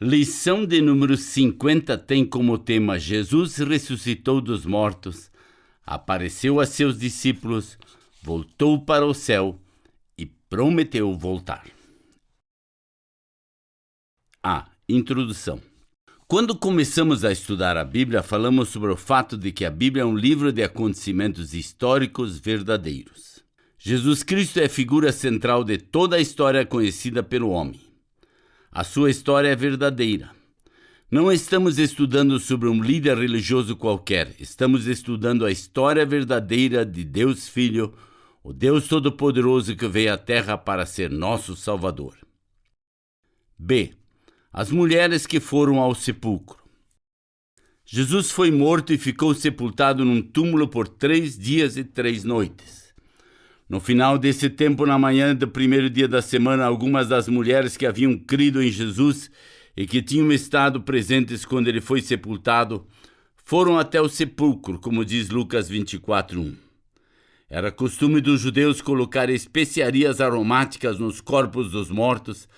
Lição de número 50 tem como tema: Jesus ressuscitou dos mortos, apareceu a seus discípulos, voltou para o céu e prometeu voltar. Introdução. Quando começamos a estudar a Bíblia, falamos sobre o fato de que a Bíblia é um livro de acontecimentos históricos verdadeiros. Jesus Cristo é a figura central de toda a história conhecida pelo homem. A sua história é verdadeira. Não estamos estudando sobre um líder religioso qualquer. Estamos estudando a história verdadeira de Deus Filho, o Deus Todo-Poderoso que veio à Terra para ser nosso Salvador. B. As mulheres que foram ao sepulcro. Jesus foi morto e ficou sepultado num túmulo por 3 dias e 3 noites. No final desse tempo, na manhã do primeiro dia da semana, algumas das mulheres que haviam crido em Jesus e que tinham estado presentes quando ele foi sepultado, foram até o sepulcro, como diz Lucas 24:1. Era costume dos judeus colocar especiarias aromáticas nos corpos dos mortos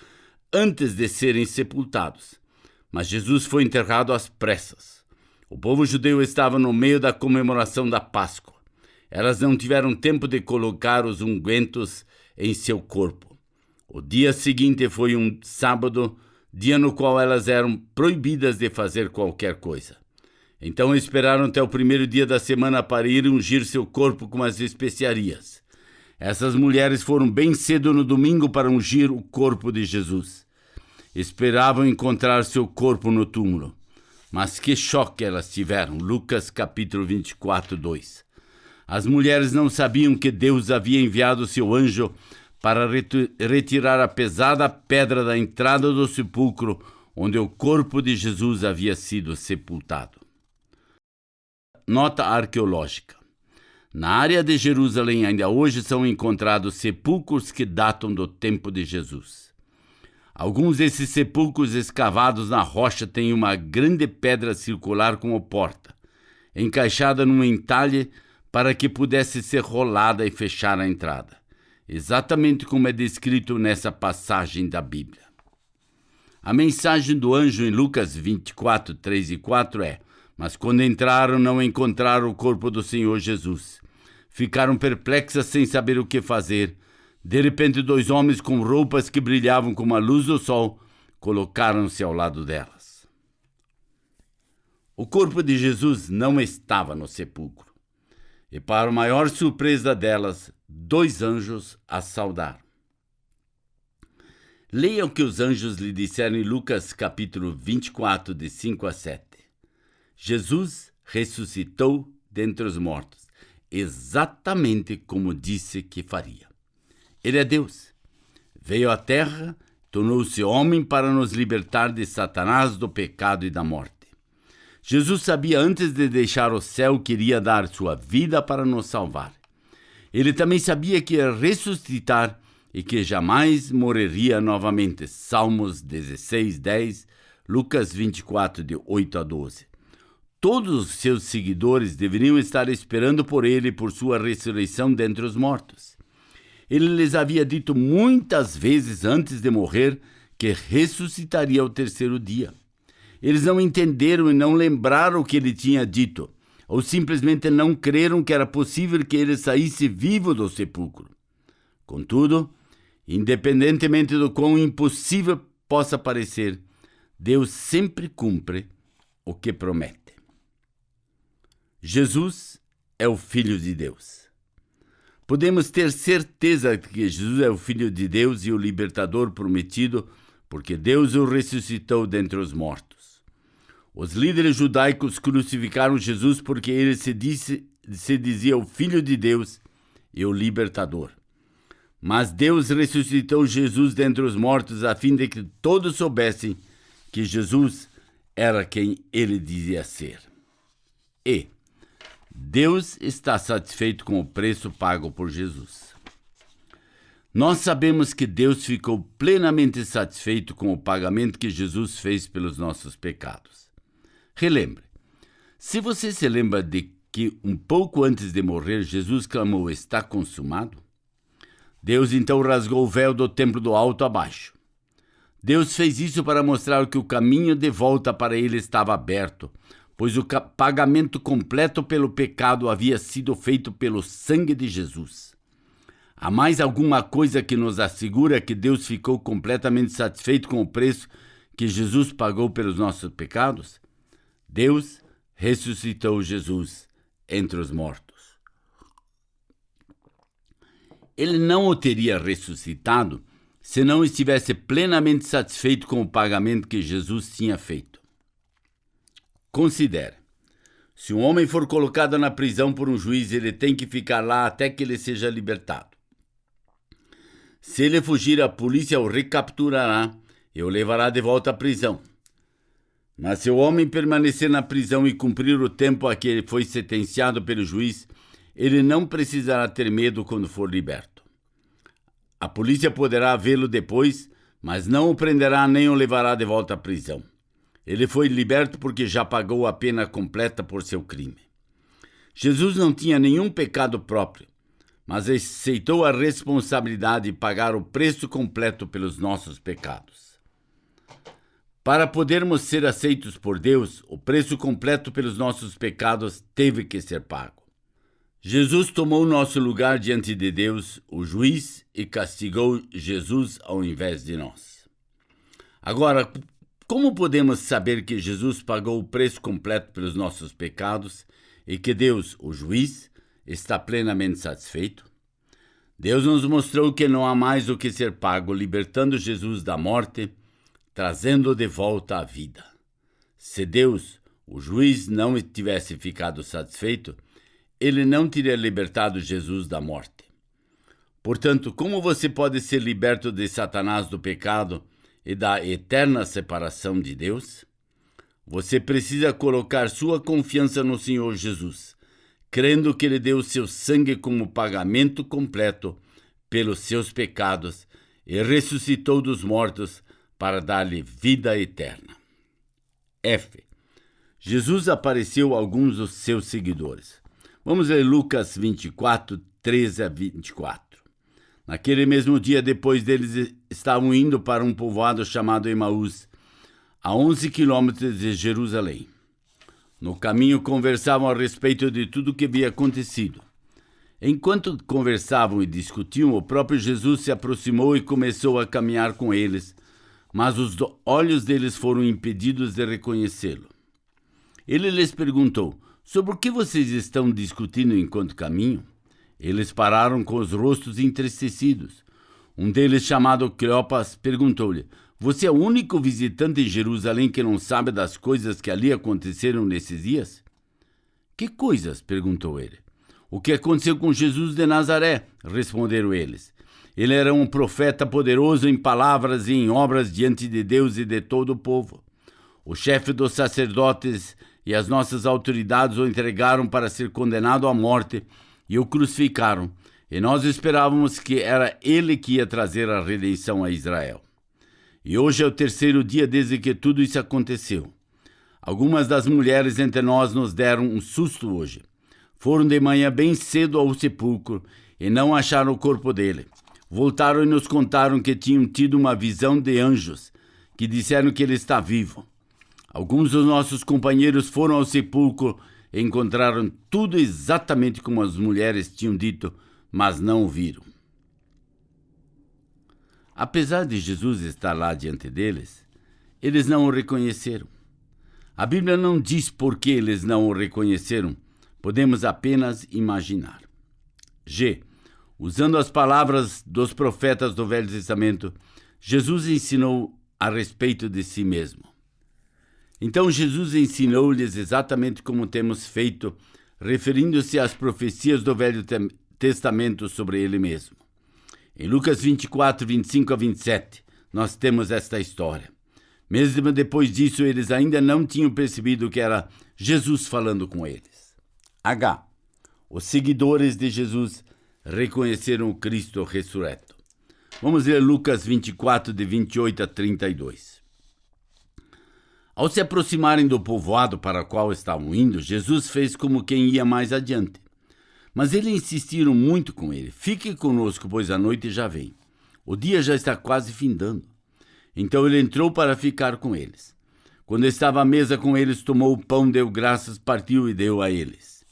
antes de serem sepultados. Mas Jesus foi enterrado às pressas. O povo judeu estava no meio da comemoração da Páscoa. Elas não tiveram tempo de colocar os ungüentos em seu corpo. O dia seguinte foi um sábado, dia no qual elas eram proibidas de fazer qualquer coisa. Então esperaram até o primeiro dia da semana para ir ungir seu corpo com as especiarias. Essas mulheres foram bem cedo no domingo para ungir o corpo de Jesus. Esperavam encontrar seu corpo no túmulo. Mas que choque elas tiveram. Lucas capítulo 24:2. As mulheres não sabiam que Deus havia enviado seu anjo para retirar a pesada pedra da entrada do sepulcro onde o corpo de Jesus havia sido sepultado. Nota arqueológica. Na área de Jerusalém ainda hoje são encontrados sepulcros que datam do tempo de Jesus. Alguns desses sepulcros escavados na rocha têm uma grande pedra circular como porta, encaixada num entalhe para que pudesse ser rolada e fechar a entrada, exatamente como é descrito nessa passagem da Bíblia. A mensagem do anjo em Lucas 24:3 e 4 é: mas quando entraram, não encontraram o corpo do Senhor Jesus. Ficaram perplexas sem saber o que fazer. De repente, 2 homens com roupas que brilhavam como a luz do sol colocaram-se ao lado delas. O corpo de Jesus não estava no sepulcro. E para a maior surpresa delas, 2 anjos a saudaram. Leia o que os anjos lhe disseram em Lucas capítulo 24, de 5 a 7. Jesus ressuscitou dentre os mortos, exatamente como disse que faria. Ele é Deus. Veio à terra, tornou-se homem para nos libertar de Satanás, do pecado e da morte. Jesus sabia antes de deixar o céu que iria dar sua vida para nos salvar. Ele também sabia que ia ressuscitar e que jamais morreria novamente. Salmos 16:10, Lucas 24, de 8 a 12. Todos os seus seguidores deveriam estar esperando por ele e por sua ressurreição dentre os mortos. Ele lhes havia dito muitas vezes antes de morrer que ressuscitaria ao 3º dia. Eles não entenderam e não lembraram o que ele tinha dito, ou simplesmente não creram que era possível que ele saísse vivo do sepulcro. Contudo, independentemente do quão impossível possa parecer, Deus sempre cumpre o que promete. Jesus é o Filho de Deus. Podemos ter certeza de que Jesus é o Filho de Deus e o libertador prometido, porque Deus o ressuscitou dentre os mortos. Os líderes judaicos crucificaram Jesus porque ele se dizia o Filho de Deus e o libertador. Mas Deus ressuscitou Jesus dentre os mortos a fim de que todos soubessem que Jesus era quem ele dizia ser. E Deus está satisfeito com o preço pago por Jesus. Nós sabemos que Deus ficou plenamente satisfeito com o pagamento que Jesus fez pelos nossos pecados. Relembre, Se você se lembra de que um pouco antes de morrer, Jesus clamou: está consumado? Deus então rasgou o véu do templo do alto a baixo. Deus fez isso para mostrar que o caminho de volta para ele estava aberto, pois o pagamento completo pelo pecado havia sido feito pelo sangue de Jesus. Há mais alguma coisa que nos assegura que Deus ficou completamente satisfeito com o preço que Jesus pagou pelos nossos pecados? Deus ressuscitou Jesus entre os mortos. Ele não o teria ressuscitado se não estivesse plenamente satisfeito com o pagamento que Jesus tinha feito. Considere, se um homem for colocado na prisão por um juiz, ele tem que ficar lá até que ele seja libertado. Se ele fugir, a polícia o recapturará e o levará de volta à prisão. Mas se o homem permanecer na prisão e cumprir o tempo a que ele foi sentenciado pelo juiz, ele não precisará ter medo quando for liberto. A polícia poderá vê-lo depois, mas não o prenderá nem o levará de volta à prisão. Ele foi liberto porque já pagou a pena completa por seu crime. Jesus não tinha nenhum pecado próprio, mas aceitou a responsabilidade de pagar o preço completo pelos nossos pecados. Para podermos ser aceitos por Deus, o preço completo pelos nossos pecados teve que ser pago. Jesus tomou nosso lugar diante de Deus, o juiz, e castigou Jesus ao invés de nós. Agora, como podemos saber que Jesus pagou o preço completo pelos nossos pecados e que Deus, o juiz, está plenamente satisfeito? Deus nos mostrou que não há mais o que ser pago, libertando Jesus da morte, trazendo-o de volta à vida. Se Deus, o juiz, não tivesse ficado satisfeito, ele não teria libertado Jesus da morte. Portanto, como você pode ser liberto de Satanás, do pecado e da eterna separação de Deus? Você precisa colocar sua confiança no Senhor Jesus, crendo que Ele deu seu sangue como pagamento completo pelos seus pecados e ressuscitou dos mortos para dar-lhe vida eterna. F. Jesus apareceu a alguns dos seus seguidores. Vamos ler Lucas 24, 13 a 24. Naquele mesmo dia, depois deles estavam indo para um povoado chamado Emaús, a 11 quilômetros de Jerusalém. No caminho conversavam a respeito de tudo o que havia acontecido. Enquanto conversavam e discutiam, o próprio Jesus se aproximou e começou a caminhar com eles, mas os olhos deles foram impedidos de reconhecê-lo. Ele lhes perguntou: sobre o que vocês estão discutindo enquanto caminham? Eles pararam com os rostos entristecidos. Um deles, chamado Cleopas, perguntou-lhe: você é o único visitante em Jerusalém que não sabe das coisas que ali aconteceram nesses dias? Que coisas? Perguntou ele. O que aconteceu com Jesus de Nazaré? Responderam eles. Ele era um profeta poderoso em palavras e em obras diante de Deus e de todo o povo. O chefe dos sacerdotes e as nossas autoridades o entregaram para ser condenado à morte e o crucificaram, e nós esperávamos que era ele que ia trazer a redenção a Israel. E hoje é o terceiro dia desde que tudo isso aconteceu. Algumas das mulheres entre nós nos deram um susto hoje. Foram de manhã bem cedo ao sepulcro e não acharam o corpo dele. Voltaram e nos contaram que tinham tido uma visão de anjos, que disseram que ele está vivo. Alguns dos nossos companheiros foram ao sepulcro e encontraram tudo exatamente como as mulheres tinham dito, mas não o viram. Apesar de Jesus estar lá diante deles, eles não o reconheceram. A Bíblia não diz por que eles não o reconheceram, podemos apenas imaginar. G. Usando as palavras dos profetas do Velho Testamento, Jesus ensinou a respeito de si mesmo. Então Jesus ensinou-lhes exatamente como temos feito, referindo-se às profecias do Velho Testamento sobre ele mesmo. Em Lucas 24, 25 a 27, nós temos esta história. Mesmo depois disso, eles ainda não tinham percebido que era Jesus falando com eles. H. Os seguidores de Jesus reconheceram o Cristo ressurreto. Vamos ler Lucas 24, de 28 a 32. Ao se aproximarem do povoado para o qual estavam indo, Jesus fez como quem ia mais adiante. Mas eles insistiram muito com ele. Fique conosco, pois a noite já vem. O dia já está quase findando. Então ele entrou para ficar com eles. Quando estava à mesa com eles, tomou o pão, deu graças, partiu e deu a eles.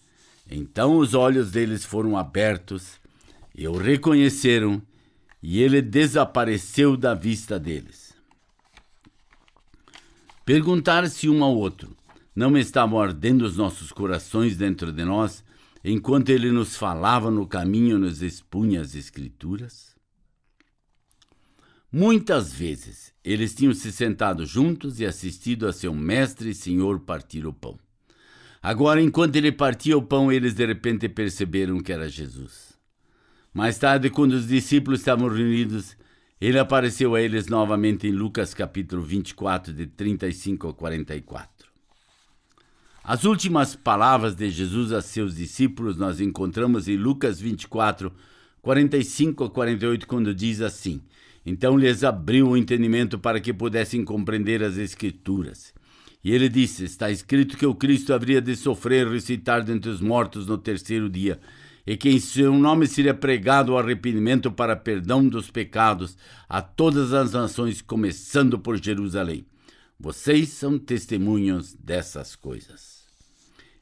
Então os olhos deles foram abertos e o reconheceram, e ele desapareceu da vista deles. Perguntaram-se um ao outro: não estavam ardendo os nossos corações dentro de nós, enquanto ele nos falava no caminho e nos expunha as Escrituras? Muitas vezes eles tinham se sentado juntos e assistido a seu mestre e senhor partir o pão. Agora, enquanto ele partia o pão, eles de repente perceberam que era Jesus. Mais tarde, quando os discípulos estavam reunidos, ele apareceu a eles novamente em Lucas capítulo 24, de 35 a 44. As últimas palavras de Jesus a seus discípulos nós encontramos em Lucas 24, 45 a 48, quando diz assim: então lhes abriu o entendimento para que pudessem compreender as Escrituras. E ele disse: está escrito que o Cristo haveria de sofrer e ressuscitar dentre os mortos no terceiro dia, e que em seu nome seria pregado o arrependimento para perdão dos pecados a todas as nações, começando por Jerusalém. Vocês são testemunhas dessas coisas.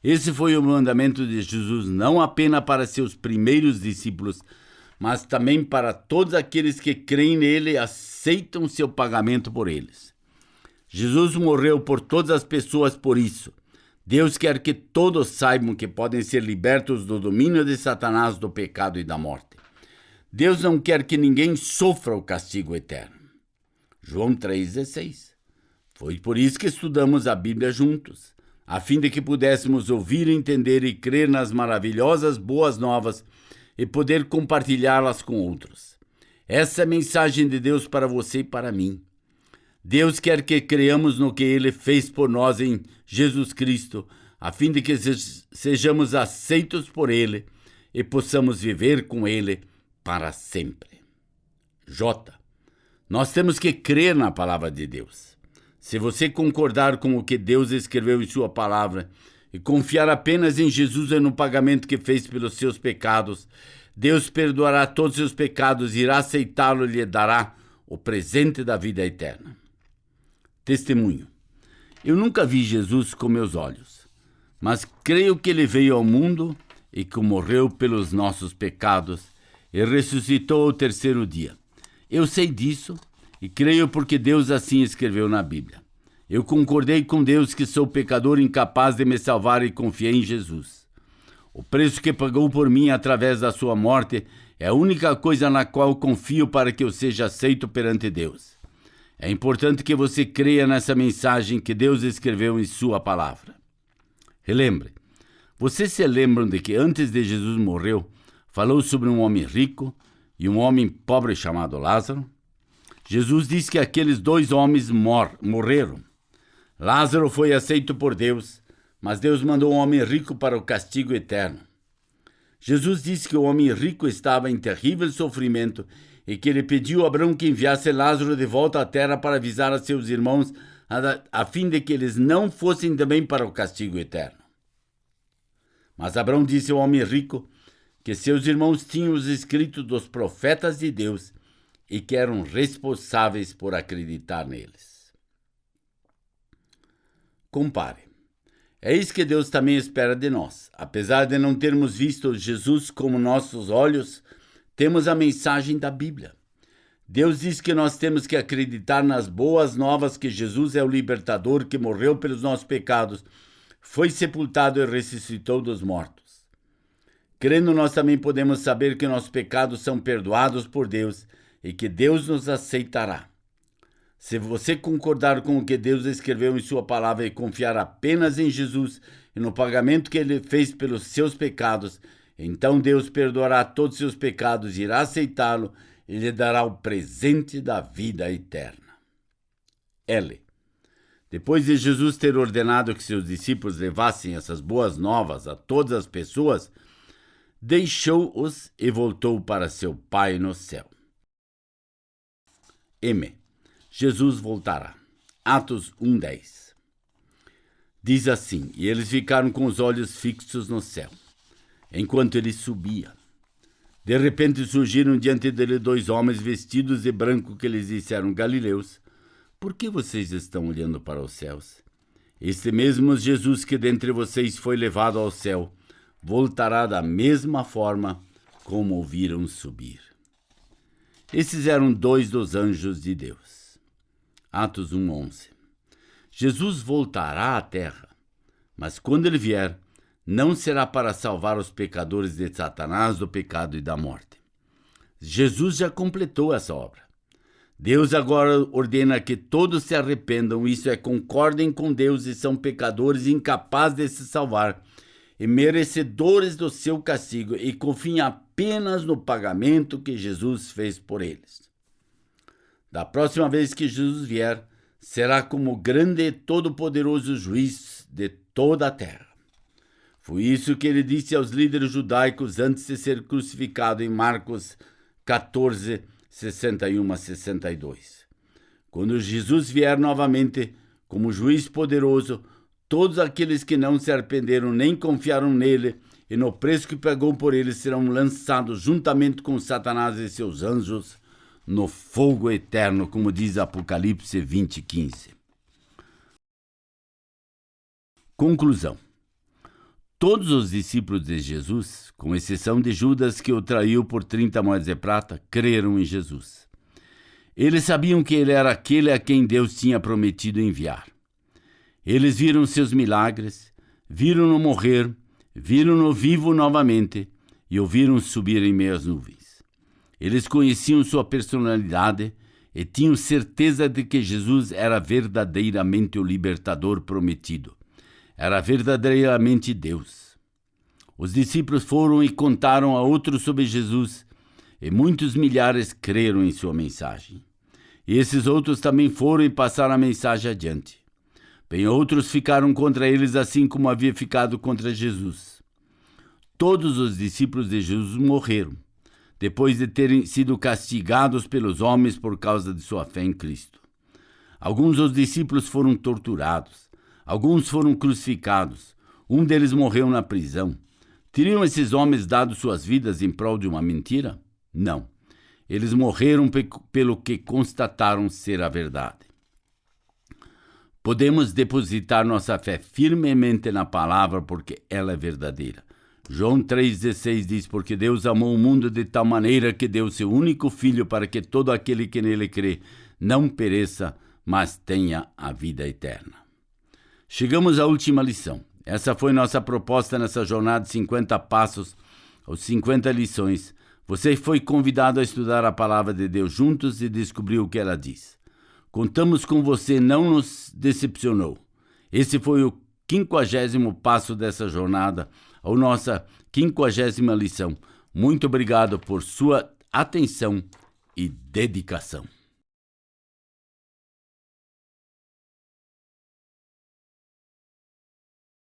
Esse foi o mandamento de Jesus, não apenas para seus primeiros discípulos, mas também para todos aqueles que creem nele e aceitam seu pagamento por eles. Jesus morreu por todas as pessoas por isso. Deus quer que todos saibam que podem ser libertos do domínio de Satanás, do pecado e da morte. Deus não quer que ninguém sofra o castigo eterno. João 3,16. Foi por isso que estudamos a Bíblia juntos, a fim de que pudéssemos ouvir, entender e crer nas maravilhosas boas novas e poder compartilhá-las com outros. Essa é a mensagem de Deus para você e para mim. Deus quer que creamos no que Ele fez por nós em Jesus Cristo, a fim de que sejamos aceitos por Ele e possamos viver com Ele para sempre. J. Nós temos que crer na palavra de Deus. Se você concordar com o que Deus escreveu em sua palavra e confiar apenas em Jesus e no pagamento que fez pelos seus pecados, Deus perdoará todos os seus pecados, irá aceitá-lo e lhe dará o presente da vida eterna. Testemunho. Eu nunca vi Jesus com meus olhos, mas creio que ele veio ao mundo e que morreu pelos nossos pecados e ressuscitou ao terceiro dia. Eu sei disso e creio porque Deus assim escreveu na Bíblia. Eu concordei com Deus que sou pecador incapaz de me salvar e confiei em Jesus. O preço que pagou por mim através da sua morte é a única coisa na qual confio para que eu seja aceito perante Deus. É importante que você creia nessa mensagem que Deus escreveu em sua palavra. Relembre, vocês se lembram de que antes de Jesus morrer, falou sobre um homem rico e um homem pobre chamado Lázaro? Jesus diz que aqueles dois homens morreram. Lázaro foi aceito por Deus, mas Deus mandou um homem rico para o castigo eterno. Jesus disse que o homem rico estava em terrível sofrimento e que ele pediu a Abraão que enviasse Lázaro de volta à terra para avisar a seus irmãos, a fim de que eles não fossem também para o castigo eterno. Mas Abraão disse ao homem rico que seus irmãos tinham os escritos dos profetas de Deus e que eram responsáveis por acreditar neles. Compare. É isso que Deus também espera de nós. Apesar de não termos visto Jesus como nossos olhos, temos a mensagem da Bíblia. Deus diz que nós temos que acreditar nas boas novas que Jesus é o libertador que morreu pelos nossos pecados, foi sepultado e ressuscitou dos mortos. Crendo, nós também podemos saber que nossos pecados são perdoados por Deus e que Deus nos aceitará. Se você concordar com o que Deus escreveu em sua palavra e confiar apenas em Jesus e no pagamento que ele fez pelos seus pecados, então Deus perdoará todos os seus pecados, irá aceitá-lo e lhe dará o presente da vida eterna. L. Depois de Jesus ter ordenado que seus discípulos levassem essas boas novas a todas as pessoas, deixou-os e voltou para seu Pai no céu. M. Jesus voltará. Atos 1:10. Diz assim: e eles ficaram com os olhos fixos no céu, enquanto ele subia. De repente surgiram diante dele 2 homens vestidos de branco que lhes disseram: Galileus, por que vocês estão olhando para os céus? Este mesmo Jesus que dentre vocês foi levado ao céu, voltará da mesma forma como o viram subir. Esses eram 2 dos anjos de Deus. Atos 1:11. Jesus voltará à terra, mas quando ele vier, não será para salvar os pecadores de Satanás, do pecado e da morte. Jesus já completou essa obra. Deus agora ordena que todos se arrependam, isso é, concordem com Deus e são pecadores incapazes de se salvar e merecedores do seu castigo e confiem apenas no pagamento que Jesus fez por eles. Da próxima vez que Jesus vier, será como grande e todo-poderoso juiz de toda a terra. Foi isso que ele disse aos líderes judaicos antes de ser crucificado em Marcos 14, 61 a 62. Quando Jesus vier novamente como juiz poderoso, todos aqueles que não se arrependeram nem confiaram nele e no preço que pagou por eles serão lançados juntamente com Satanás e seus anjos no fogo eterno, como diz Apocalipse 20:15. Conclusão. Todos os discípulos de Jesus, com exceção de Judas, que o traiu por 30 moedas de prata, creram em Jesus. Eles sabiam que ele era aquele a quem Deus tinha prometido enviar. Eles viram seus milagres, viram-no morrer, viram-no vivo novamente e o viram subir em meio às nuvens. Eles conheciam sua personalidade e tinham certeza de que Jesus era verdadeiramente o libertador prometido. Era verdadeiramente Deus. Os discípulos foram e contaram a outros sobre Jesus, e muitos milhares creram em sua mensagem. E esses outros também foram e passaram a mensagem adiante. Bem, outros ficaram contra eles, assim como havia ficado contra Jesus. Todos os discípulos de Jesus morreram, depois de terem sido castigados pelos homens por causa de sua fé em Cristo. Alguns dos discípulos foram torturados. Alguns foram crucificados. Um deles morreu na prisão. Teriam esses homens dado suas vidas em prol de uma mentira? Não. Eles morreram pelo que constataram ser a verdade. Podemos depositar nossa fé firmemente na palavra porque ela é verdadeira. João 3,16 diz: porque Deus amou o mundo de tal maneira que deu seu único Filho para que todo aquele que nele crê não pereça, mas tenha a vida eterna. Chegamos à última lição. Essa foi nossa proposta nessa jornada de 50 passos, ou 50 lições. Você foi convidado a estudar a palavra de Deus juntos e descobrir o que ela diz. Contamos com você, não nos decepcionou. Esse foi o 50º passo dessa jornada, ou nossa 50ª lição. Muito obrigado por sua atenção e dedicação.